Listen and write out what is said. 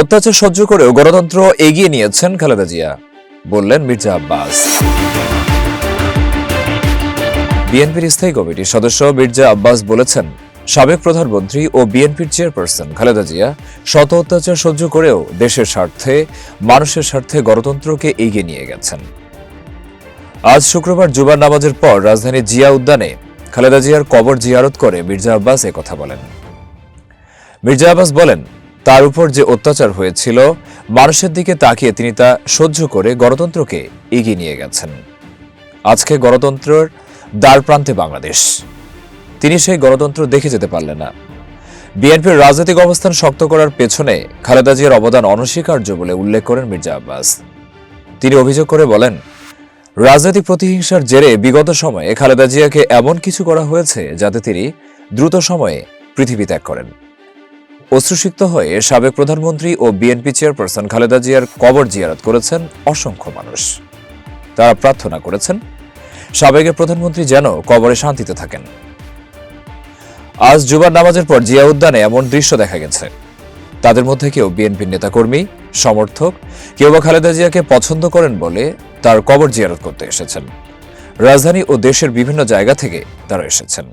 অত্যাচার সহ্য করেও গণতন্ত্র এগিয়ে নিয়েছেন খালেদা জিয়া, বললেন মির্জা আব্বাস। বিএনপির স্থায়ী কমিটির সদস্য মির্জা আব্বাস বলেছেন, সাবেক প্রধানমন্ত্রী ও বিএনপির চেয়ারপারসন খালেদা জিয়া শত অত্যাচার সহ্য করেও দেশের স্বার্থে, মানুষের স্বার্থে গণতন্ত্রকে এগিয়ে নিয়ে গেছেন। আজ শুক্রবার জুমার নামাজের পর রাজধানীর জিয়া উদ্যানে খালেদা জিয়ার কবর জিয়ারত করে মির্জা আব্বাস একথা বলেন। মির্জা আব্বাস বলেন, তার উপর যে অত্যাচার হয়েছিল, মানুষের দিকে তাকিয়ে তিনি তা সহ্য করে গণতন্ত্রকে এগিয়ে নিয়ে গেছেন। আজকে গণতন্ত্রের দ্বারপ্রান্তে বাংলাদেশ। তিনি সেই গণতন্ত্র দেখে যেতে পারলেন না। বিএনপির রাজনৈতিক অবস্থান শক্ত করার পেছনে খালেদা জিয়ার অবদান অনস্বীকার্য বলে উল্লেখ করেন মির্জা আব্বাস। তিনি অভিযোগ করে বলেন, রাজনৈতিক প্রতিহিংসার জেরে বিগত সময়ে খালেদা জিয়াকে এমন কিছু করা হয়েছে যাতে তিনি দ্রুত সময়ে পৃথিবী ত্যাগ করেন। অশ্রুসিক্ত হয়ে সাবেক প্রধানমন্ত্রী ও বিএনপি চেয়ারপারসন খালেদা জিয়ার কবর জিয়ারত করেছেন অসংখ্য মানুষ। তারা প্রার্থনা করেছেন, সাবেক প্রধানমন্ত্রী যেন কবরে শান্তিতে থাকেন। আজ জুমার নামাজের পর জিয়া উদ্যানে এমন দৃশ্য দেখা গেছে। তাদের মধ্যে কেউ বিএনপির নেতাকর্মী, সমর্থক, কেউ বা খালেদা জিয়াকে পছন্দ করেন বলে তার কবর জিয়ারত করতে এসেছেন। রাজধানী ও দেশের বিভিন্ন জায়গা থেকে তারা এসেছেন।